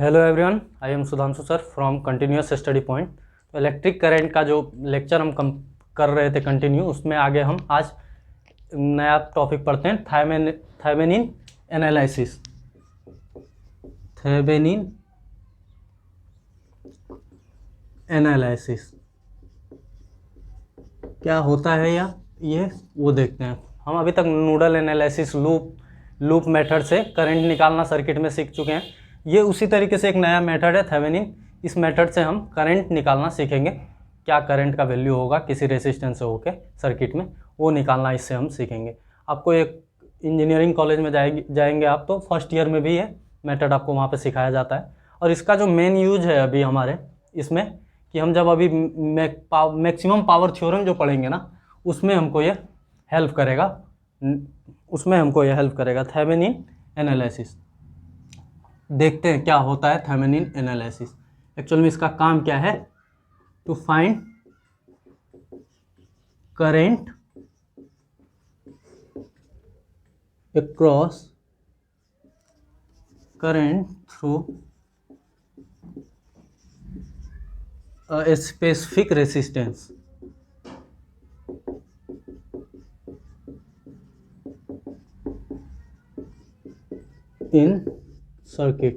Hello everyone, I am Sudhanshu sir from continuous study point. तो electric current का जो lecture हम कर रहे थे कंटिन्यू, उसमें आगे हम आज नया टॉपिक पढ़ते हैं, थेवेनिन एनालिसिस। थेवेनिन एनालिसिस क्या होता है या ये वो देखते हैं। हम अभी तक नोडल एनालिसिस, लूप मेथड से करंट निकालना सर्किट में सीख चुके हैं। ये उसी तरीके से एक नया मेथड है थेवेनिन। इस मेथड से हम करंट निकालना सीखेंगे। क्या करंट का वैल्यू होगा किसी रेजिस्टेंस से होके सर्किट में, वो निकालना इससे हम सीखेंगे। आपको एक इंजीनियरिंग कॉलेज में जाएंगे आप, तो फर्स्ट ईयर में भी ये मेथड आपको वहाँ पे सिखाया जाता है। और इसका जो मेन यूज है अभी हमारे इसमें, कि हम जब अभी मैक्सिमम पावर थ्योरम जो पढ़ेंगे ना, उसमें हमको ये हेल्प करेगा थेवेनिन एनालिसिस। देखते हैं क्या होता है थेवेनिन एनालिसिस। एक्चुअल में इसका काम क्या है? To find current across through a specific resistance in circuit.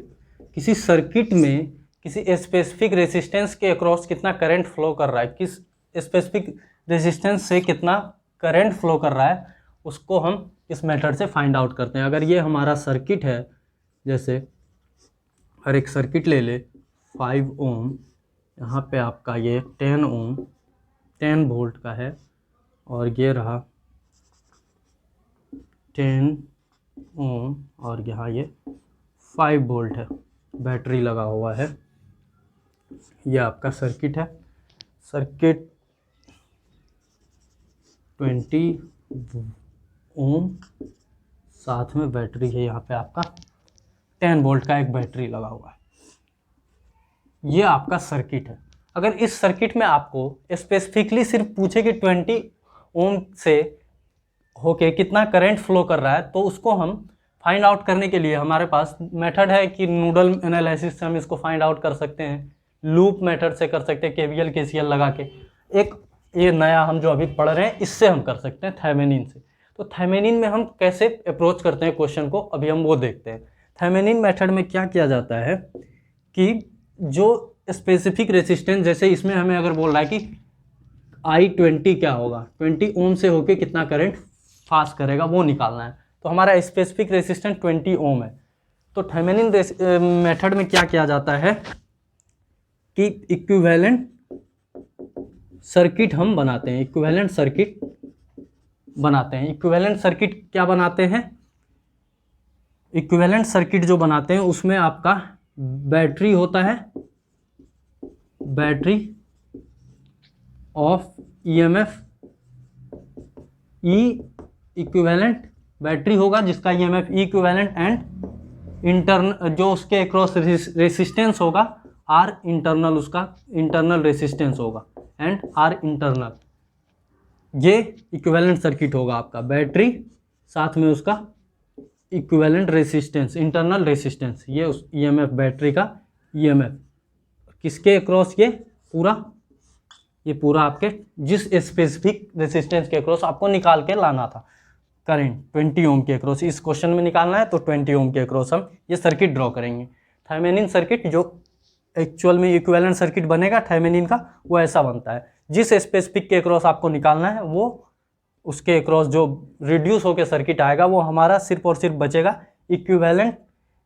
किसी सर्किट में किसी स्पेसिफिक रेजिस्टेंस के अक्रॉस कितना करंट फ्लो कर रहा है, किस स्पेसिफिक रेजिस्टेंस से कितना करंट फ्लो कर रहा है, उसको हम इस मेथड से फाइंड आउट करते हैं। अगर ये हमारा सर्किट है, जैसे हर एक सर्किट ले ले, 5 ओम, यहाँ पे आपका ये 10 ओम 10 वोल्ट का है, और ये रहा 10 ओम, और यहाँ ये 5 वोल्ट है, बैटरी लगा हुआ है। ये आपका सर्किट है। सर्किट 20 ओम, साथ में बैटरी है, यहाँ पे आपका 10 वोल्ट का एक बैटरी लगा हुआ है। ये आपका सर्किट है। अगर इस सर्किट में आपको स्पेसिफिकली सिर्फ पूछे कि 20 ओम से होके कितना करंट फ्लो कर रहा है, तो उसको हम फाइंड आउट करने के लिए हमारे पास मेथड है कि नोडल एनालिसिस से हम इसको फाइंड आउट कर सकते हैं, लूप मेथड से कर सकते हैं, केवीएल केसीएल लगा के। एक ये नया हम जो अभी पढ़ रहे हैं, इससे हम कर सकते हैं थेवेनिन से। तो थेवेनिन में हम कैसे अप्रोच करते हैं क्वेश्चन को, अभी हम वो देखते हैं। थेवेनिन मेथड में क्या किया जाता है कि जो स्पेसिफिक रेजिस्टेंस, जैसे इसमें हमें अगर बोल रहा है कि I20 क्या होगा, 20 ओम से होके कितना करंट पास करेगा, वो निकालना है। तो हमारा स्पेसिफिक रेजिस्टेंस 20 ओम है। तो थेवेनिन मेथड में क्या किया जाता है कि इक्विवेलेंट सर्किट हम बनाते हैं। इक्विवेलेंट सर्किट क्या बनाते हैं? इक्विवेलेंट सर्किट जो बनाते हैं, उसमें आपका बैटरी होता है, battery of EMF, E equivalent battery होगा जिसका EMF E equivalent, and internal जो उसके अक्रॉस रेसिस्टेंस होगा आर इंटरनल, उसका इंटरनल रेसिस्टेंस होगा, एंड आर इंटरनल। ये इक्विवेलेंट सर्किट होगा आपका, बैटरी साथ में उसका इक्विवेलेंट रेसिस्टेंस, इंटरनल रेसिस्टेंस। ये उस ईएमएफ, बैटरी का ईएमएफ किसके अक्रॉस, ये पूरा आपके जिस स्पेसिफिक रेसिस्टेंस के अक्रॉस आपको निकाल के लाना था करंट, 20 ओम के अक्रॉस। इस क्वेश्चन में निकालना है तो 20 ओम के अक्रॉस हम ये सर्किट ड्रॉ करेंगे। थेवेनिन सर्किट जो एक्चुअल में इक्विवेलेंट सर्किट बनेगा थेवेनिन का, वो ऐसा बनता है। जिस स्पेसिफिक के अक्रॉस आपको निकालना है, वो उसके अक्रॉस जो रिड्यूस होकर सर्किट आएगा, वो हमारा सिर्फ और सिर्फ बचेगा इक्विवेलेंट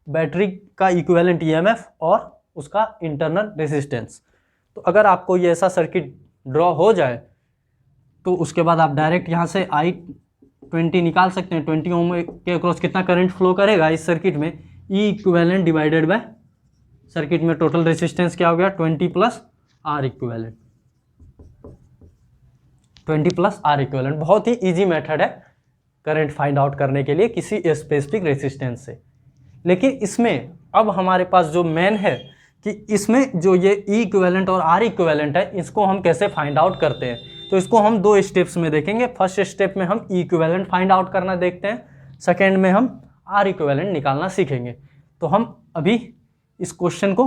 बैटरी का इक्विवेलेंट ईएमएफ और उसका इंटरनल रेजिस्टेंस। तो अगर आपको ये ऐसा सर्किट ड्रॉ हो जाए, तो उसके बाद आप डायरेक्ट यहाँ से I20 निकाल सकते हैं। 20 ओम के अक्रॉस कितना करंट फ्लो करेगा इस सर्किट में, E equivalent divided by circuit में टोटल रेजिस्टेंस क्या हो गया, 20 plus R equivalent. 20 plus R equivalent बहुत ही इजी मेथड है करंट फाइंड आउट करने के लिए किसी स्पेसिफिक रेजिस्टेंस से। लेकिन इसमें अब हमारे पास जो मेन है कि इसमें जो ये ई इक्विवेलेंट और आर इक्विवेलेंट है, इसको हम कैसे फाइंड आउट करते हैं। तो इसको हम 2 स्टेप्स में देखेंगे। फर्स्ट स्टेप में हम ई इक्विवेलेंट फाइंड आउट करना देखते हैं, सेकेंड में हम आर इक्विवेलेंट निकालना सीखेंगे। तो हम अभी इस क्वेश्चन को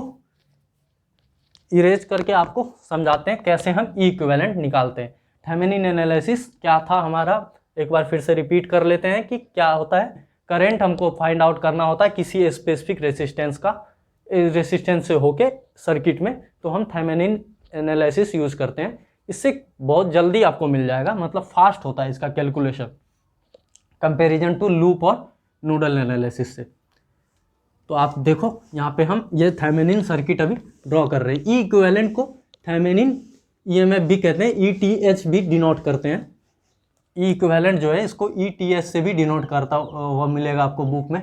इरेज करके आपको समझाते हैं कैसे हम ई इक्विवेलेंट निकालते हैं। थेवेनिन एनालिसिस क्या था हमारा, एक बार फिर से रिपीट कर लेते हैं कि क्या होता है। करंट हमको फाइंड आउट करना होता है किसी स्पेसिफिक रेसिस्टेंस का, रेसिस्टेंस से होके सर्किट में, तो हम थेवेनिन एनालिसिस यूज़ करते हैं। इससे बहुत जल्दी आपको मिल जाएगा, मतलब फास्ट होता है इसका कैलकुलेशन कंपैरिजन टू लूप और नोडल एनालिसिस से। तो आप देखो यहाँ पे हम ये थेवेनिन सर्किट अभी ड्रॉ कर रहे हैं। ई इक्विवेलेंट को थेवेनिन ईएमएफ भी कहते हैं, ईटीएच भी डिनोट करते हैं। ई इक्विवेलेंट जो है इसको ईटीएच से भी डिनोट करता हुआ मिलेगा आपको बुक में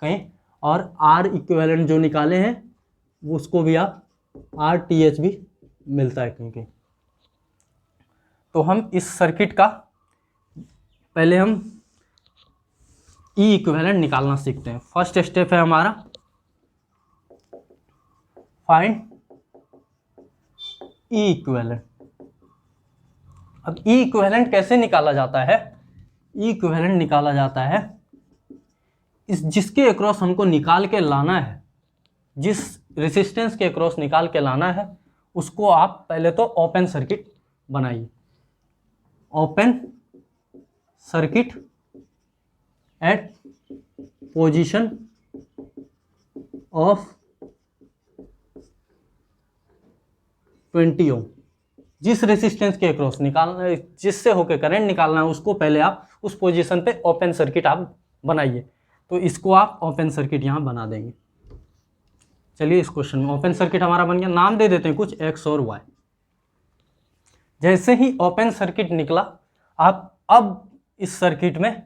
कहीं। और आर इक्विवेलेंट जो निकाले हैं उसको भी आप आरटीएच भी मिलता है कहीं कहीं। तो हम इस सर्किट का पहले हम ई इक्विवेलेंट निकालना सीखते हैं। फर्स्ट स्टेप है हमारा फाइंड ई इक्विवेलेंट। अब ई इक्विवेलेंट कैसे निकाला जाता है? ई इक्विवेलेंट निकाला जाता है इस जिसके अक्रॉस हमको निकाल के लाना है, जिस रेसिस्टेंस के अक्रॉस निकाल के लाना है उसको आप पहले तो ओपन सर्किट बनाइए। Open circuit eight position of 20 ओम। जिस रेसिस्टेंस के अक्रॉस निकालना, जिससे होकर करंट निकालना है उसको पहले आप उस पोजीशन पे ओपन सर्किट आप बनाइए। तो इसको आप ओपन सर्किट यहाँ बना देंगे। चलिए इस क्वेश्चन में ओपन सर्किट हमारा बन गया, नाम दे देते हैं कुछ एक्स और वाई। जैसे ही ओपन सर्किट निकला, आप अब इस सर्किट में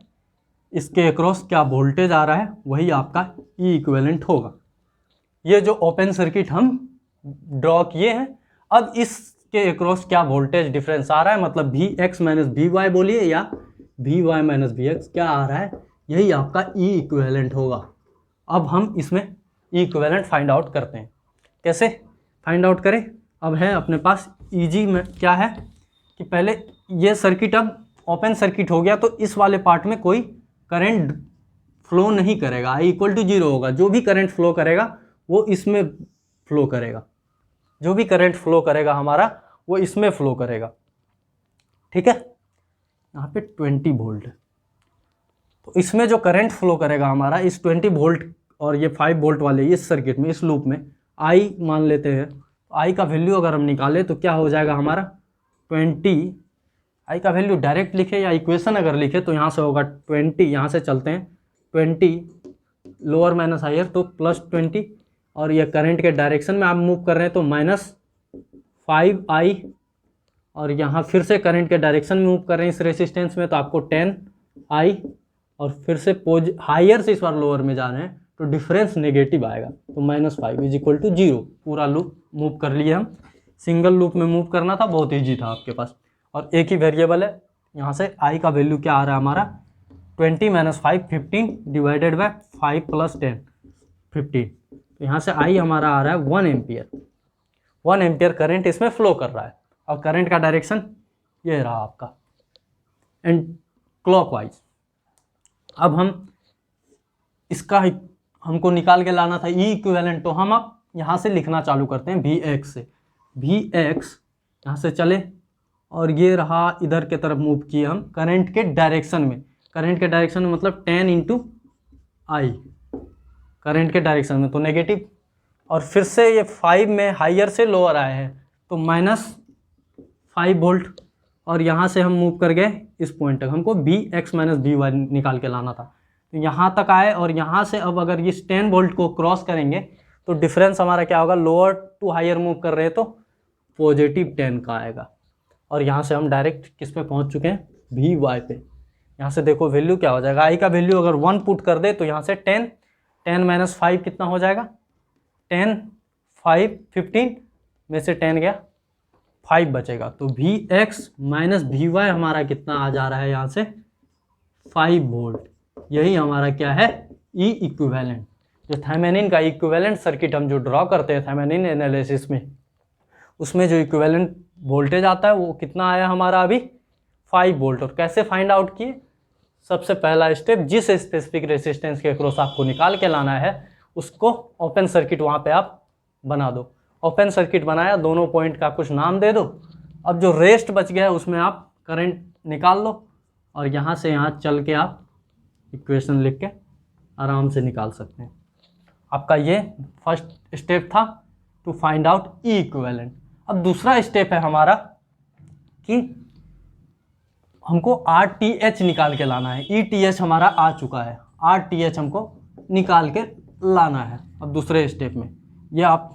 इसके अक्रॉस क्या वोल्टेज आ रहा है वही आपका ई इक्विवेलेंट होगा। ये जो ओपन सर्किट हम ड्रॉ किए हैं, अब इसके अक्रॉस क्या वोल्टेज डिफरेंस आ रहा है, मतलब V X minus V Y बोलिए या V Y minus V X, क्या आ रहा है, यही आपका ई इक्विवेलेंट होगा। अब हम इसमें ई इक्विवेलेंट फाइंड आउट करते हैं। कैसे फाइंड आउट करें? अब है अपने पास ईजी में क्या है कि पहले ये सर्किट अब ओपन सर्किट हो गया, तो इस वाले पार्ट में कोई करंट फ्लो नहीं करेगा, आई इक्वल टू 0 होगा। जो भी करंट फ्लो करेगा वो इसमें फ्लो करेगा, जो भी करंट फ्लो करेगा हमारा वो इसमें फ्लो करेगा। ठीक है, यहाँ पे 20 वोल्ट है, तो इसमें जो करंट फ्लो करेगा हमारा इस 20 वोल्ट और ये 5 वोल्ट वाले इस सर्किट में, इस लूप में आई मान लेते हैं। आई का वैल्यू अगर हम निकालें तो क्या हो जाएगा हमारा 20। आई का वैल्यू डायरेक्ट लिखे या इक्वेशन अगर लिखे तो यहाँ से होगा 20, यहाँ से चलते हैं 20 लोअर माइनस हायर तो प्लस 20, और ये करंट के डायरेक्शन में आप मूव कर रहे हैं तो -5i, और यहाँ फिर से करंट के डायरेक्शन में मूव कर रहे हैं इस रेसिस्टेंस में तो आपको 10i, और फिर से हायर से इस बार लोअर में जा रहे हैं तो डिफरेंस नेगेटिव आएगा, तो -5 इज इक्वल टू 0। पूरा लूप मूव कर लिए हम। सिंगल लूप में मूव करना था, बहुत ईजी था आपके पास, और एक ही वेरिएबल है। यहाँ से आई का वैल्यू क्या आ रहा है हमारा 20 - 5 15 डिवाइडेड बाय 5 + 10 15। तो यहाँ से आई हमारा आ रहा है 1 एम्पियर। 1 एम्पियर करंट इसमें फ्लो कर रहा है, और करंट का डायरेक्शन ये रहा आपका एंड क्लॉकवाइज। अब हम इसका हमको निकाल के लाना था ई इक्विवेलेंट, तो हम अब यहाँ से लिखना चालू करते हैं वी एक्स से। वी एक्स यहाँ से चले और ये रहा, इधर के तरफ मूव किए हम करंट के डायरेक्शन में। करंट के डायरेक्शन में मतलब 10 × I, करंट के डायरेक्शन में तो नेगेटिव, और फिर से ये 5 में हायर से लोअर आए हैं तो -5 वोल्ट, और यहाँ से हम मूव कर गए इस पॉइंट तक। हमको V X minus V Y निकाल के लाना था, तो यहाँ तक आए, और यहाँ से अब अगर इस 10 वोल्ट को क्रॉस करेंगे तो डिफरेंस हमारा क्या होगा, लोअर टू हायर मूव कर रहे हैं तो +10 का आएगा। और यहाँ से हम डायरेक्ट किस पे पहुँच चुके हैं, वी वाई पे। यहाँ से देखो वैल्यू क्या हो जाएगा, आई का वैल्यू अगर 1 पुट कर दे तो यहाँ से 10 - 5 कितना हो जाएगा, 10 5 15 में से 10 गया 5 बचेगा, तो V X minus V Y हमारा कितना आ जा रहा है यहाँ से 5 वोल्ट। यही हमारा क्या है, ई इक्विवेलेंट। जो थेवेनिन का इक्विवेलेंट सर्किट हम जो ड्रॉ करते हैं थेवेनिन एनालिसिस में, उसमें जो इक्विवेलेंट वोल्टेज आता है वो कितना आया हमारा अभी 5 वोल्ट। और कैसे फाइंड आउट किए, सबसे पहला स्टेप जिस स्पेसिफिक रेसिस्टेंस के अक्रॉस आपको निकाल के लाना है उसको ओपन सर्किट वहाँ पे आप बना दो। ओपन सर्किट बनाया, दोनों पॉइंट का कुछ नाम दे दो। अब जो रेस्ट बच गया है उसमें आप करंट निकाल लो और यहाँ से यहाँ चल के आप इक्वेशन लिख के आराम से निकाल सकते हैं। आपका ये फर्स्ट स्टेप था to find out E equivalent. अब दूसरा स्टेप है हमारा कि हमको RTH निकाल के लाना है। ETH हमारा आ चुका है, RTH हमको निकाल के लाना है। अब दूसरे स्टेप में ये आप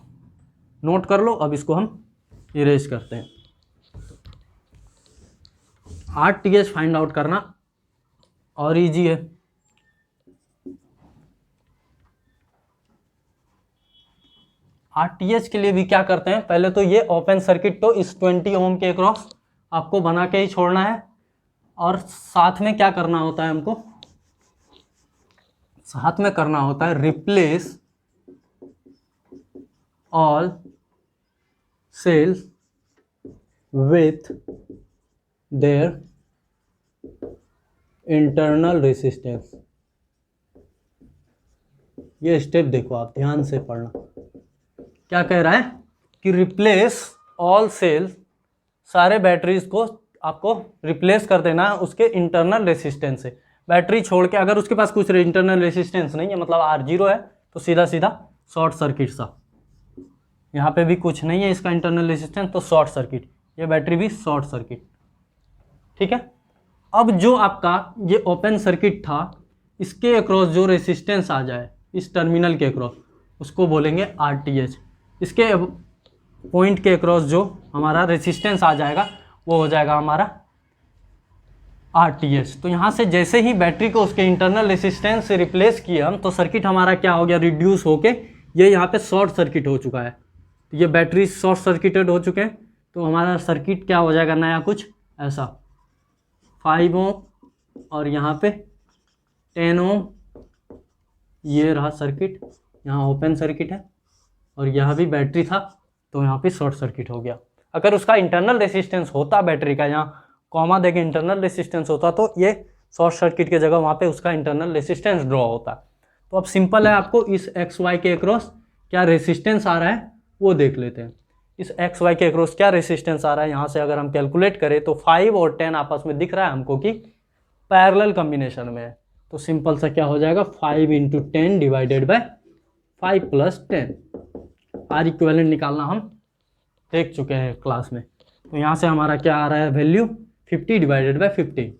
नोट कर लो। अब इसको हम इरेज करते हैं। RTH फाइंड आउट करना और इजी है। RTH के लिए भी क्या करते हैं, पहले तो ये ओपन सर्किट तो इस 20 ओम के अक्रॉस आपको बना के ही छोड़ना है। और साथ में क्या करना होता है हमको, साथ में करना होता है replace all sales with their internal resistance. ये स्टेप देखो आप ध्यान से पढ़ना। क्या कह रहा है कि रिप्लेस ऑल सेल्स, सारे बैटरीज को आपको रिप्लेस कर देना है उसके इंटरनल रेसिस्टेंस से। बैटरी छोड़ के अगर उसके पास कुछ इंटरनल रेसिस्टेंस नहीं है, मतलब R0 है, तो सीधा सीधा शॉर्ट सर्किट सा। यहाँ पे भी कुछ नहीं है इसका इंटरनल रेसिस्टेंस, तो शॉर्ट सर्किट, ये बैटरी भी शॉर्ट सर्किट। ठीक है। अब जो आपका ये ओपन सर्किट था, इसके अक्रॉस जो रेसिस्टेंस आ जाए इस टर्मिनल के अक्रॉस, उसको बोलेंगे RTH। इसके पॉइंट के अक्रॉस जो हमारा रेसिस्टेंस आ जाएगा वो हो जाएगा हमारा RTH। तो यहाँ से जैसे ही बैटरी को उसके इंटरनल रेसिस्टेंस से रिप्लेस किया हम, तो सर्किट हमारा क्या हो गया, रिड्यूस होके ये यहाँ पे शॉर्ट सर्किट हो चुका है। तो ये बैटरी शॉर्ट सर्किटेड हो चुके हैं, तो हमारा सर्किट क्या हो जाएगा नया कुछ ऐसा 5 ओम और यहाँ पे 10 ओम। ये रहा सर्किट, यहाँ ओपन सर्किट है और यहाँ भी बैटरी था, तो यहाँ पे शॉर्ट सर्किट हो गया। अगर उसका इंटरनल रेसिस्टेंस होता बैटरी का, यहाँ कॉमा देके इंटरनल रेसिस्टेंस होता, तो ये शॉर्ट सर्किट की जगह वहाँ पे उसका इंटरनल रेसिस्टेंस ड्रॉ होता। तो अब सिंपल है, आपको इस XY के अक्रॉस क्या रेसिस्टेंस आ रहा है वो देख लेते हैं। इस XY के अक्रॉस क्या रेसिस्टेंस आ रहा है, यहाँ से अगर हम कैलकुलेट करें तो 5 और 10 आपस में दिख रहा है हमको कि पैरेलल कम्बिनेशन में है। तो सिंपल सा क्या हो जाएगा, 5 × 10 डिवाइडेड बाय 5 + 10। R इक्विवेलेंट निकालना हम देख चुके हैं क्लास में। तो यहाँ से हमारा क्या आ रहा है वैल्यू, 50 डिवाइडेड बाय 50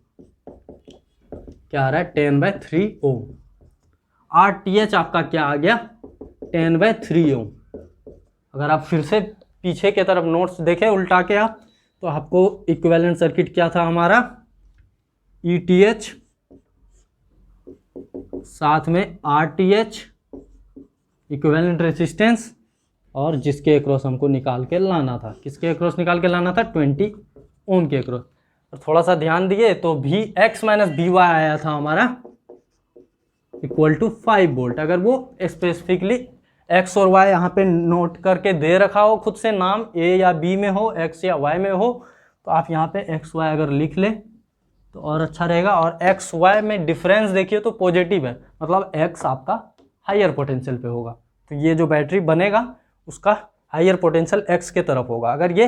क्या आ रहा है 10/3 ओम। RTH आपका क्या आ गया 10/3 ओम। अगर आप फिर से पीछे की तरफ नोट्स देखें उल्टा के आप, तो आपको इक्विवेलेंट सर्किट क्या था हमारा, ETH साथ में RTH इक्विवेलेंट रेसिस्टेंस, और जिसके अक्रॉस हमको निकाल के लाना था, किसके अक्रॉस निकाल के लाना था 20 ओम के अक्रॉस। और थोड़ा सा ध्यान दिए तो Vx - Vy आया था हमारा = 5 वोल्ट। अगर वो स्पेसिफिकली x और y यहाँ पे नोट करके दे रखा हो खुद से, नाम A या B में हो, x या y में हो, तो आप यहाँ पे x y अगर लिख ले तो और अच्छा रहेगा। और x y में डिफरेंस देखिए तो पॉजिटिव है, मतलब x आपका हायर पोटेंशियल पे होगा, तो ये जो बैटरी बनेगा उसका हायर पोटेंशियल x के तरफ होगा। अगर ये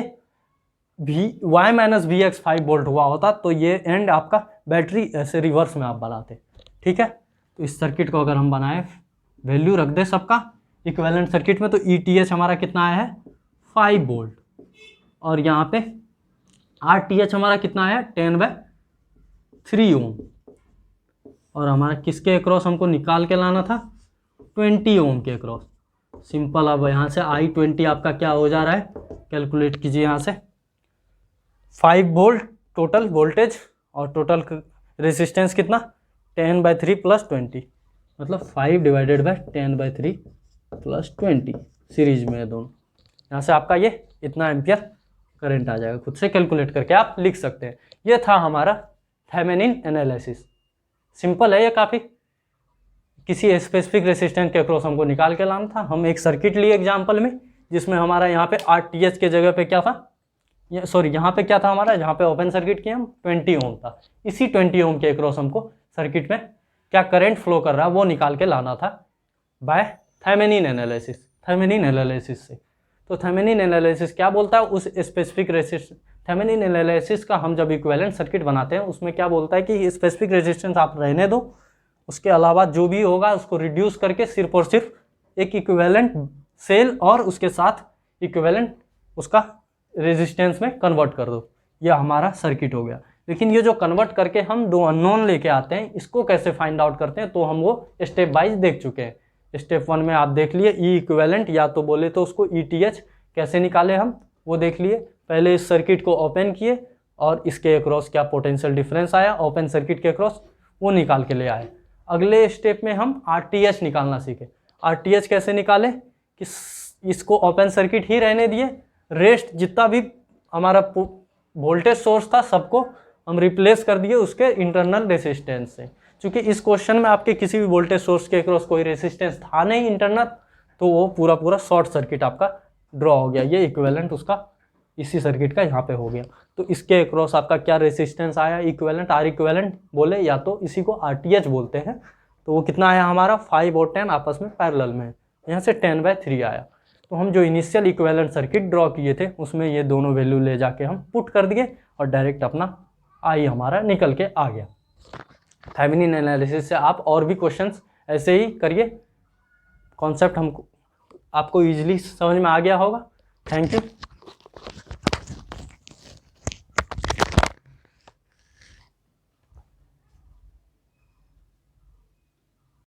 y - Vx 5 वोल्ट हुआ होता तो ये एंड आपका बैटरी ऐसे रिवर्स में आप बनाते। ठीक है। तो इस सर्किट को अगर हम बनाए, वैल्यू रख दे सबका इक्विवेलेंट सर्किट में, तो ETH हमारा कितना आया है 5 वोल्ट, और यहाँ पे RTH हमारा कितना आया 10/3 ओम। और हमारा किसके अक्रॉस हमको निकाल के लाना था 20 ओम के अक्रॉस। सिंपल। अब यहाँ से I20 आपका क्या हो जा रहा है, कैलकुलेट कीजिए यहाँ से, 5 वोल्ट टोटल वोल्टेज और टोटल रेसिस्टेंस कितना 10/3 + 20, मतलब 5 डिवाइडेड बाय 10/3 + 20 सीरीज में है दोनों। यहाँ से आपका ये इतना एम्पियर करंट आ जाएगा, खुद से कैलकुलेट करके आप लिख सकते हैं। ये था हमारा थेवेनिन एनालिसिस। सिंपल है ये काफ़ी। किसी स्पेसिफिक रेसिस्टेंस के अक्रॉस हमको निकाल के लाना था। हम एक सर्किट लिए एग्जाम्पल में, जिसमें हमारा यहाँ पे RTH के जगह पे क्या था, यहाँ पे क्या था हमारा, जहाँ पे ओपन सर्किट किया हम 20 ओम था। इसी 20 ओम के अक्रॉस हमको सर्किट में क्या करंट फ्लो कर रहा है वो निकाल के लाना था बाय थेवेनिन एनालिसिस से। तो थेवेनिन एनालिसिस क्या बोलता है, उस स्पेसिफिक रेजिस्टेंस, थेवेनिन एनालिसिस का हम जब इक्विवेलेंट सर्किट बनाते हैं उसमें क्या बोलता है कि स्पेसिफिक रेजिस्टेंस आप रहने दो, उसके अलावा जो भी होगा उसको रिड्यूस करके सिर्फ और सिर्फ एक इक्विवेलेंट सेल और उसके साथ इक्विवेलेंट उसका रेजिस्टेंस में कन्वर्ट कर दो, ये हमारा सर्किट हो गया। लेकिन ये जो कन्वर्ट करके हम दो अननोन लेके आते हैं, इसको कैसे फाइंड आउट करते हैं, तो हम वो स्टेप वाइज देख चुके हैं। स्टेप 1 में आप देख लिए ई इक्विवेलेंट, या तो बोले तो उसको ETH कैसे निकाले हम वो देख लिए। पहले इस सर्किट को ओपन किए और इसके अक्रॉस क्या पोटेंशियल डिफरेंस आया ओपन सर्किट के अक्रॉस, वो निकाल के ले आए। अगले स्टेप में हम RTH निकालना सीखे। RTH कैसे निकाले कि इसको ओपन सर्किट ही रहने दिए, रेस्ट जितना भी हमारा वोल्टेज सोर्स था सबको हम रिप्लेस कर दिए उसके इंटरनल रेसिस्टेंस से। क्योंकि इस क्वेश्चन में आपके किसी भी वोल्टेज सोर्स के अक्रॉस कोई रेसिस्टेंस था नहीं इंटरनल, तो वो पूरा शॉर्ट सर्किट आपका ड्रॉ हो गया। ये इक्विवेलेंट उसका इसी सर्किट का यहाँ पे हो गया। तो इसके अक्रॉस आपका क्या रेसिस्टेंस आया, इक्विवेलेंट R इक्विवेलेंट बोले या तो इसी को RTH बोलते हैं। तो वो कितना आया हमारा 5 और 10 आपस में पैरेलल में है, यहाँ से 10/3 आया। तो हम जो इनिशियल इक्विवेलेंट सर्किट ड्रॉ किए थे उसमें ये दोनों वैल्यू ले जाके हम पुट कर दिए और डायरेक्ट अपना I हमारा निकल के आ गया। थेवेनिन एनालिसिस से आप और भी क्वेश्चंस ऐसे ही करिए, कॉन्सेप्ट हमको आपको ईजिली समझ में आ गया होगा। Thank you.